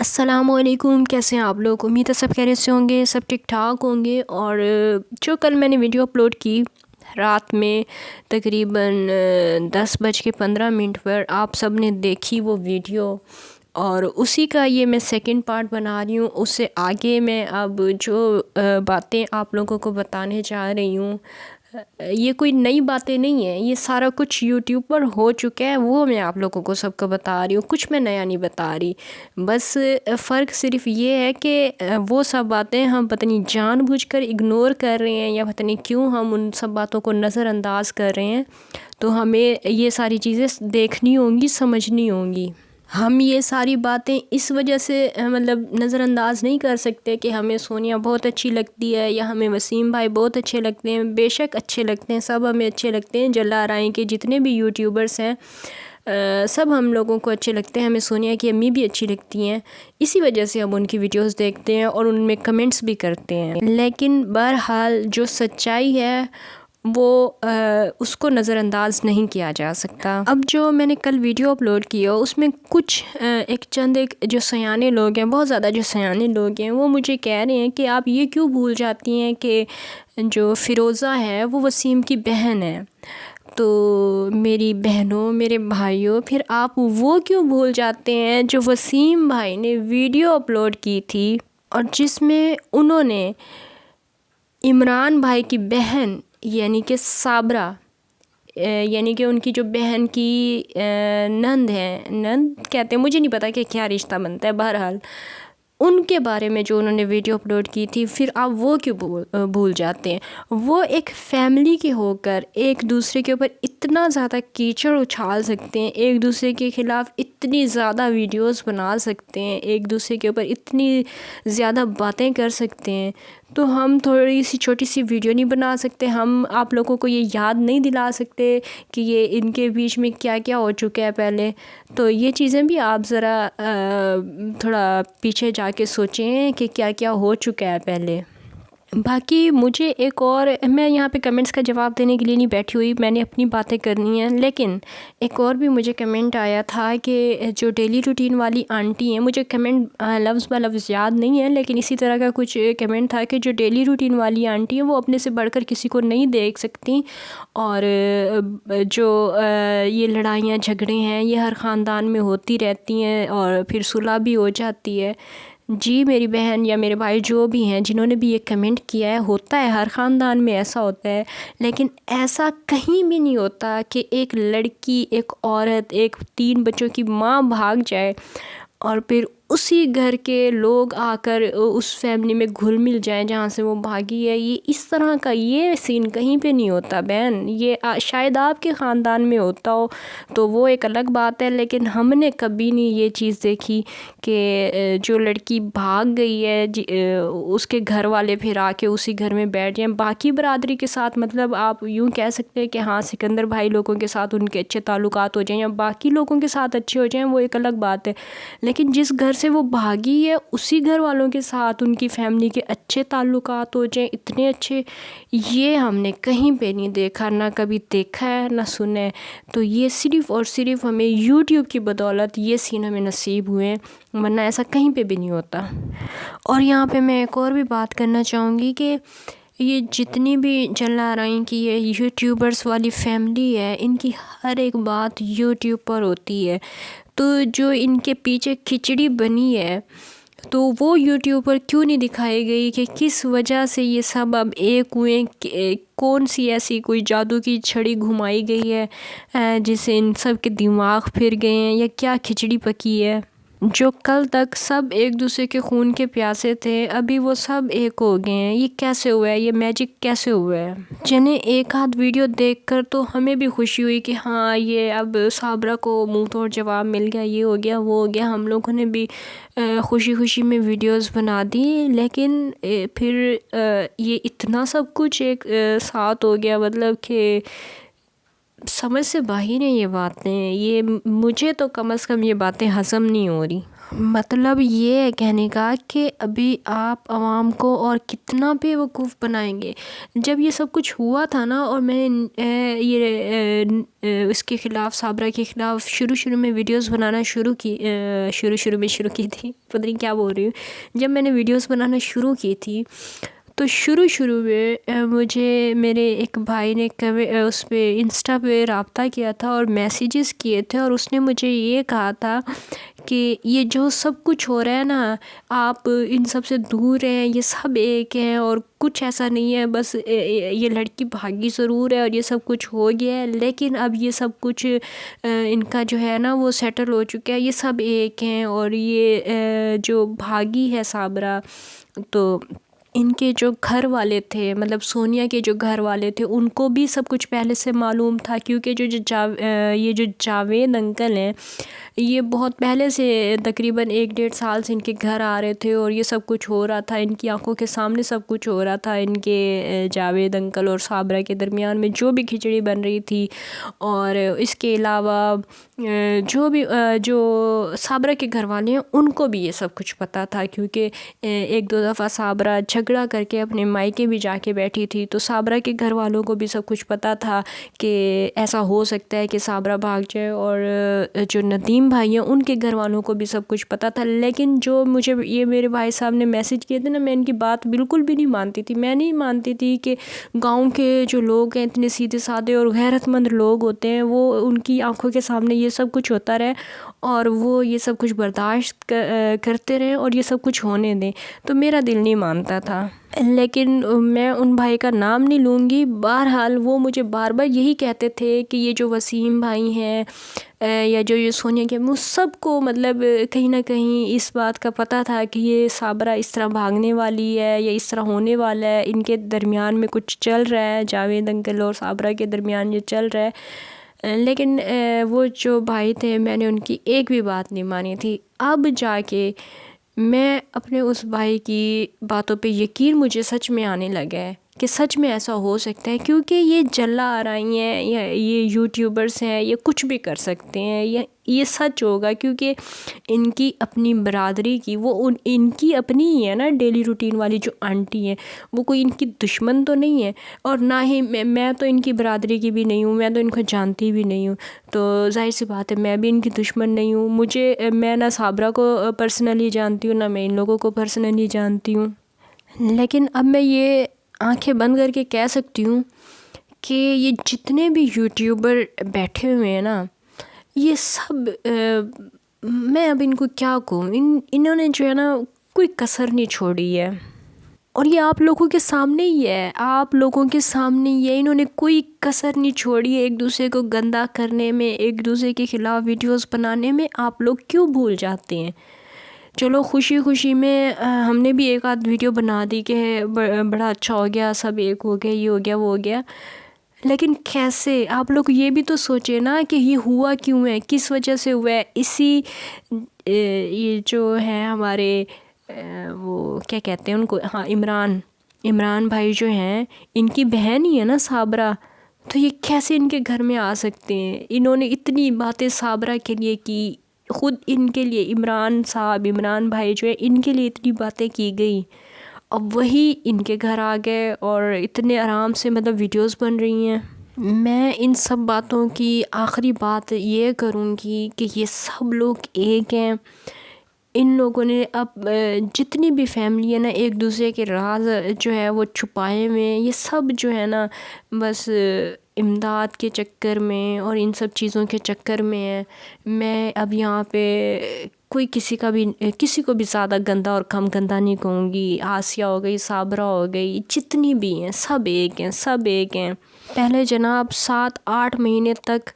السلام علیکم، کیسے ہیں آپ لوگ؟ امید ہے سب خیریت سے ہوں گے، سب ٹھیک ٹھاک ہوں گے۔ اور جو کل میں نے ویڈیو اپلوڈ کی رات میں تقریباً 10:15 پر، آپ سب نے دیکھی وہ ویڈیو، اور اسی کا یہ میں سیکنڈ پارٹ بنا رہی ہوں۔ اس سے آگے میں اب جو باتیں آپ لوگوں کو بتانے جا رہی ہوں، یہ کوئی نئی باتیں نہیں ہیں، یہ سارا کچھ یوٹیوب پر ہو چکا ہے، وہ میں آپ لوگوں کو سب کو بتا رہی ہوں، کچھ میں نیا نہیں بتا رہی۔ بس فرق صرف یہ ہے کہ وہ سب باتیں ہم پتہ نہیں جان بوجھ کر اگنور کر رہے ہیں، یا پتہ نہیں کیوں ہم ان سب باتوں کو نظر انداز کر رہے ہیں۔ تو ہمیں یہ ساری چیزیں دیکھنی ہوں گی، سمجھنی ہوں گی۔ ہم یہ ساری باتیں اس وجہ سے نظر انداز نہیں کر سکتے کہ ہمیں سونیا بہت اچھی لگتی ہے، یا ہمیں وسیم بھائی بہت اچھے لگتے ہیں۔ بے شک اچھے لگتے ہیں، سب ہمیں اچھے لگتے ہیں، جلا رائیں کے جتنے بھی یوٹیوبرس ہیں سب ہم لوگوں کو اچھے لگتے ہیں۔ ہمیں سونیا کی امی بھی اچھی لگتی ہیں، اسی وجہ سے ہم ان کی ویڈیوز دیکھتے ہیں اور ان میں کمنٹس بھی کرتے ہیں۔ لیکن بہرحال جو سچائی ہے وہ اس کو نظر انداز نہیں کیا جا سکتا۔ اب جو میں نے کل ویڈیو اپلوڈ کیا اس میں کچھ ایک جو سیانے لوگ ہیں، بہت زیادہ جو سیانے لوگ ہیں، وہ مجھے کہہ رہے ہیں کہ آپ یہ کیوں بھول جاتی ہیں کہ جو فیروزہ ہے وہ وسیم کی بہن ہے۔ تو میری بہنوں، میرے بھائیوں، پھر آپ وہ کیوں بھول جاتے ہیں جو وسیم بھائی نے ویڈیو اپلوڈ کی تھی، اور جس میں انہوں نے عمران بھائی کی بہن یعنی کہ صابرہ، یعنی کہ ان کی جو بہن کی نند کہتے ہیں، مجھے نہیں پتا کہ کیا رشتہ بنتا ہے، بہرحال ان کے بارے میں جو انہوں نے ویڈیو اپلوڈ کی تھی، پھر آپ وہ کیوں بھول جاتے ہیں؟ وہ ایک فیملی کے ہو کر ایک دوسرے کے اوپر اتنا زیادہ کیچڑ اچھال سکتے ہیں، ایک دوسرے کے خلاف اتنی زیادہ ویڈیوز بنا سکتے ہیں، ایک دوسرے کے اوپر اتنی زیادہ باتیں کر سکتے ہیں، تو ہم تھوڑی سی چھوٹی سی ویڈیو نہیں بنا سکتے؟ ہم آپ لوگوں کو یہ یاد نہیں دلا سکتے کہ یہ ان کے بیچ میں کیا کیا ہو چکا ہے پہلے؟ تو یہ چیزیں بھی آپ ذرا تھوڑا پیچھے جا کے سوچیں کہ کیا کیا ہو چکا ہے پہلے۔ باقی مجھے ایک اور، میں یہاں پہ کمنٹس کا جواب دینے کے لیے نہیں بیٹھی ہوئی، میں نے اپنی باتیں کرنی ہیں، لیکن ایک اور بھی مجھے کمنٹ آیا تھا کہ جو ڈیلی روٹین والی آنٹی ہیں، مجھے کمنٹ لفظ بہ لفظ یاد نہیں ہے، لیکن اسی طرح کا کچھ کمنٹ تھا کہ جو ڈیلی روٹین والی آنٹی ہیں وہ اپنے سے بڑھ کر کسی کو نہیں دیکھ سکتی، اور جو یہ لڑائیاں جھگڑے ہیں یہ ہر خاندان میں ہوتی رہتی ہیں، اور پھر صلح بھی ہو جاتی ہے۔ جی میری بہن یا میرے بھائی جو بھی ہیں، جنہوں نے بھی یہ کمنٹ کیا ہے، ہوتا ہے ہر خاندان میں ایسا ہوتا ہے، لیکن ایسا کہیں بھی نہیں ہوتا کہ ایک لڑکی، ایک عورت، ایک 3 بچوں کی ماں بھاگ جائے اور پھر اسی گھر کے لوگ آ کر اس فیملی میں گھل مل جائیں جہاں سے وہ بھاگی ہے۔ یہ اس طرح کا یہ سین کہیں پہ نہیں ہوتا بہن، یہ شاید آپ کے خاندان میں ہوتا ہو تو وہ ایک الگ بات ہے، لیکن ہم نے کبھی نہیں یہ چیز دیکھی کہ جو لڑکی بھاگ گئی ہے اس کے گھر والے پھر آ کے اسی گھر میں بیٹھ جائیں باقی برادری کے ساتھ۔ مطلب آپ یوں کہہ سکتے ہیں کہ ہاں سکندر بھائی لوگوں کے ساتھ ان کے اچھے تعلقات ہو جائیں یا باقی لوگوں کے ساتھ اچھے ہو جائیں، وہ ایک الگ بات ہے، لیکن جس گھر سے وہ بھاگی ہے اسی گھر والوں کے ساتھ ان کی فیملی کے اچھے تعلقات ہو جائیں، اتنے اچھے، یہ ہم نے کہیں پہ نہیں دیکھا، نہ کبھی دیکھا ہے نہ سنا ہے۔ تو یہ صرف اور صرف ہمیں یوٹیوب کی بدولت یہ سین ہمیں نصیب ہوئے، ورنہ ایسا کہیں پہ بھی نہیں ہوتا۔ اور یہاں پہ میں ایک اور بھی بات کرنا چاہوں گی کہ یہ جتنی بھی جلا رائیں کی یہ یوٹیوبرس والی فیملی ہے، ان کی ہر ایک بات یوٹیوب پر ہوتی ہے، تو جو ان کے پیچھے کھچڑی بنی ہے تو وہ یوٹیوب پر کیوں نہیں دکھائی گئی کہ کس وجہ سے یہ سب اب ایک ہوئے، کون سی ایسی کوئی جادو کی چھڑی گھمائی گئی ہے جس سے ان سب کے دماغ پھر گئے ہیں، یا کیا کھچڑی پکی ہے؟ جو کل تک سب ایک دوسرے کے خون کے پیاسے تھے، ابھی وہ سب ایک ہو گئے ہیں، یہ کیسے ہوا ہے؟ یہ میجک کیسے ہوا ہے؟ چلیں ایک آدھ ویڈیو دیکھ کر تو ہمیں بھی خوشی ہوئی کہ ہاں یہ اب صابرہ کو منہ توڑ جواب مل گیا، یہ ہو گیا وہ ہو گیا، ہم لوگوں نے بھی خوشی خوشی میں ویڈیوز بنا دی، لیکن پھر یہ اتنا سب کچھ ایک ساتھ ہو گیا، مطلب کہ سمجھ سے باہر ہیں یہ باتیں، یہ مجھے تو کم از کم یہ باتیں ہضم نہیں ہو رہی۔ مطلب یہ ہے کہنے کا کہ ابھی آپ عوام کو اور کتنا بے وقوف بنائیں گے۔ جب یہ سب کچھ ہوا تھا نا، اور میں یہ اس کے خلاف، صابرہ کے خلاف شروع میں ویڈیوز بنانا شروع کی تھی، پتہ نہیں کیا بول رہی ہوں۔ جب میں نے ویڈیوز بنانا شروع کی تھی تو شروع میں مجھے میرے ایک بھائی نے اس پہ انسٹا پہ رابطہ کیا تھا اور میسیجز کیے تھے، اور اس نے مجھے یہ کہا تھا کہ یہ جو سب کچھ ہو رہا ہے نا، آپ ان سب سے دور ہیں، یہ سب ایک ہیں اور کچھ ایسا نہیں ہے، بس یہ لڑکی بھاگی ضرور ہے اور یہ سب کچھ ہو گیا ہے، لیکن اب یہ سب کچھ ان کا جو ہے نا وہ سیٹل ہو چکا ہے، یہ سب ایک ہیں۔ اور یہ جو بھاگی ہے صابرہ، تو ان کے جو گھر والے تھے، مطلب سونیا کے جو گھر والے تھے، ان کو بھی سب کچھ پہلے سے معلوم تھا، کیونکہ یہ جو جاوید انکل ہیں، یہ بہت پہلے سے تقریباً 1-1.5 سال سے ان کے گھر آ رہے تھے، اور یہ سب کچھ ہو رہا تھا، ان کی آنکھوں کے سامنے سب کچھ ہو رہا تھا، ان کے جاوید انکل اور صابرہ کے درمیان میں جو بھی کھچڑی بن رہی تھی۔ اور اس کے علاوہ جو صابرہ کے گھر والے ہیں، ان کو بھی یہ سب کچھ پتہ تھا، کیونکہ 1-2 دفعہ صابرہ جھگڑا کر کے اپنے مائکے بھی جا کے بیٹھی تھی، تو صابرہ کے گھر والوں کو بھی سب کچھ پتہ تھا کہ ایسا ہو سکتا ہے کہ صابرہ بھاگ جائے۔ اور جو ندیم بھائی ہیں، ان کے گھر والوں کو بھی سب کچھ پتہ تھا، لیکن جو مجھے یہ میرے بھائی صاحب نے میسج کیے تھے نا، میں ان کی بات بالکل بھی نہیں مانتی تھی۔ میں نہیں مانتی تھی کہ گاؤں کے جو لوگ ہیں، اتنے سیدھے سادے اور غیرت مند لوگ ہوتے ہیں، وہ ان کی آنکھوں کے سامنے یہ سب کچھ ہوتا رہے اور وہ یہ سب کچھ برداشت کرتے رہیں اور یہ سب کچھ ہونے دیں، تو میرا دل نہیں مانتا تھا۔ لیکن میں ان بھائی کا نام نہیں لوں گی، بہرحال وہ مجھے بار بار یہی کہتے تھے کہ یہ جو وسیم بھائی ہیں یا جو یہ سونیا کے، وہ سب کو مطلب کہیں نہ کہیں اس بات کا پتہ تھا کہ یہ صابرہ اس طرح بھاگنے والی ہے یا اس طرح ہونے والا ہے، ان کے درمیان میں کچھ چل رہا ہے، جاوید انکل اور صابرہ کے درمیان یہ چل رہا ہے۔ لیکن وہ جو بھائی تھے، میں نے ان کی ایک بھی بات نہیں مانی تھی۔ اب جا کے میں اپنے اس بھائی کی باتوں پہ یقین مجھے سچ میں آنے لگا ہے کہ سچ میں ایسا ہو سکتا ہے، کیونکہ یہ جلا آرائی ہیں یا یہ یوٹیوبرز ہیں، یہ کچھ بھی کر سکتے ہیں، یہ سچ ہوگا، کیونکہ ان کی اپنی برادری کی، وہ ان کی اپنی ہی ہے نا ڈیلی روٹین والی جو آنٹی ہیں، وہ کوئی ان کی دشمن تو نہیں ہے، اور نہ ہی میں تو ان کی برادری کی بھی نہیں ہوں، میں تو ان کو جانتی بھی نہیں ہوں، تو ظاہر سی بات ہے میں بھی ان کی دشمن نہیں ہوں۔ میں نہ صابرہ کو پرسنلی جانتی ہوں، نہ میں ان لوگوں کو پرسنلی جانتی ہوں، لیکن اب میں یہ آنکھیں بند کر کے کہہ سکتی ہوں کہ یہ جتنے بھی یوٹیوبر بیٹھے ہوئے ہیں نا، یہ سب میں اب ان کو کیا کہوں، انہوں نے جو ہے نا کوئی کسر نہیں چھوڑی ہے، اور یہ آپ لوگوں کے سامنے ہی ہے، آپ لوگوں کے سامنے ہی ہے، انہوں نے کوئی کسر نہیں چھوڑی ہے ایک دوسرے کو گندا کرنے میں، ایک دوسرے کے خلاف ویڈیوز بنانے میں۔ آپ لوگ کیوں بھول جاتے ہیں؟ چلو خوشی میں ہم نے بھی ایک آدھ ویڈیو بنا دی کہ بڑا اچھا ہو گیا، سب ایک ہو گیا، یہ ہو گیا، وہ ہو گیا، لیکن کیسے؟ آپ لوگ یہ بھی تو سوچے نا کہ یہ ہوا کیوں ہے، کس وجہ سے ہوا ہے۔ یہ جو ہے ہمارے وہ کیا کہتے ہیں ان کو، ہاں عمران بھائی جو ہیں، ان کی بہن ہی ہے نا صابرہ، تو یہ کیسے ان کے گھر میں آ سکتے ہیں؟ انہوں نے اتنی باتیں صابرہ کے لیے کی، خود ان کے لیے عمران بھائی جو ہے، ان کے لیے اتنی باتیں کی گئی، اب وہی ان کے گھر آ گئے اور اتنے آرام سے مطلب ویڈیوز بن رہی ہیں۔ میں ان سب باتوں کی آخری بات یہ کروں گی کہ یہ سب لوگ ایک ہیں۔ ان لوگوں نے اب جتنی بھی فیملی ہے نا، ایک دوسرے کے راز جو ہے وہ چھپائے ہوئے ہیں، یہ سب جو ہے نا بس امداد کے چکر میں اور ان سب چیزوں کے چکر میں ہے۔ میں اب یہاں پہ کسی کو بھی زیادہ گندا اور کم گندا نہیں کہوں گی۔ آسیہ ہو گئی، صابرہ ہو گئی، جتنی بھی ہیں سب ایک ہیں۔ پہلے جناب 7-8 مہینے تک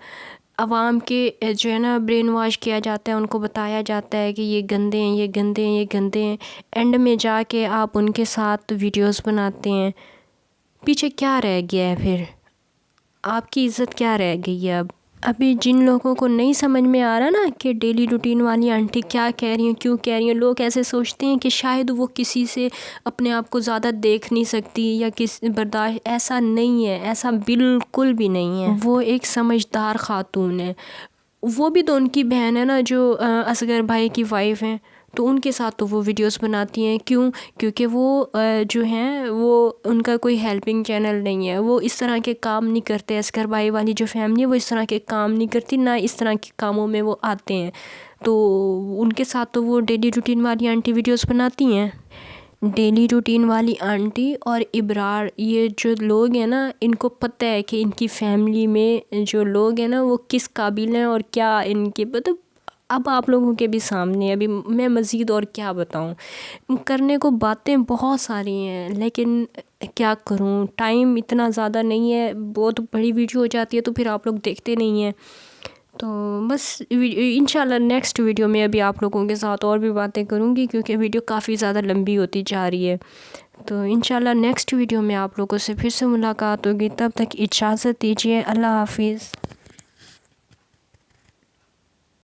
عوام کے جو ہے نا برین واش کیا جاتا ہے، ان کو بتایا جاتا ہے کہ یہ گندے ہیں، اینڈ میں جا کے آپ ان کے ساتھ ویڈیوز بناتے ہیں۔ پیچھے کیا رہ گیا ہے پھر؟ آپ کی عزت کیا رہ گئی ہے اب؟ ابھی جن لوگوں کو نہیں سمجھ میں آ رہا نا کہ ڈیلی روٹین والی آنٹی کیا کہہ رہی ہیں، کیوں کہہ رہی ہیں، لوگ ایسے سوچتے ہیں کہ شاید وہ کسی سے اپنے آپ کو زیادہ دیکھ نہیں سکتی یا برداشت، ایسا نہیں ہے، ایسا بالکل بھی نہیں ہے۔ وہ ایک سمجھدار خاتون ہے۔ وہ بھی تو ان کی بہن ہے نا جو اصغر بھائی کی وائف ہیں، تو ان کے ساتھ تو وہ ویڈیوز بناتی ہیں۔ کیونکہ وہ جو ہیں وہ ان کا کوئی ہیلپنگ چینل نہیں ہے، وہ اس طرح کے کام نہیں کرتے۔ اصغر بھائی والی جو فیملی ہے وہ اس طرح کے کام نہیں کرتی، نہ اس طرح کے کاموں میں وہ آتے ہیں، تو ان کے ساتھ تو وہ ڈیلی روٹین والی آنٹی ویڈیوز بناتی ہیں۔ ڈیلی روٹین والی آنٹی اور ابرار، یہ جو لوگ ہیں نا، ان کو پتہ ہے کہ ان کی فیملی میں جو لوگ ہیں نا وہ کس قابل ہیں اور کیا ان کے مطلب اب آپ لوگوں کے بھی سامنے، ابھی میں مزید اور کیا بتاؤں، کرنے کو باتیں بہت ساری ہیں، لیکن کیا کروں، ٹائم اتنا زیادہ نہیں ہے، بہت بڑی ویڈیو ہو جاتی ہے تو پھر آپ لوگ دیکھتے نہیں ہیں۔ تو بس انشاءاللہ نیکسٹ ویڈیو میں ابھی آپ لوگوں کے ساتھ اور بھی باتیں کروں گی، کیونکہ ویڈیو کافی زیادہ لمبی ہوتی جا رہی ہے۔ تو انشاءاللہ نیکسٹ ویڈیو میں آپ لوگوں سے پھر سے ملاقات ہوگی، تب تک اجازت دیجیے، اللہ حافظ۔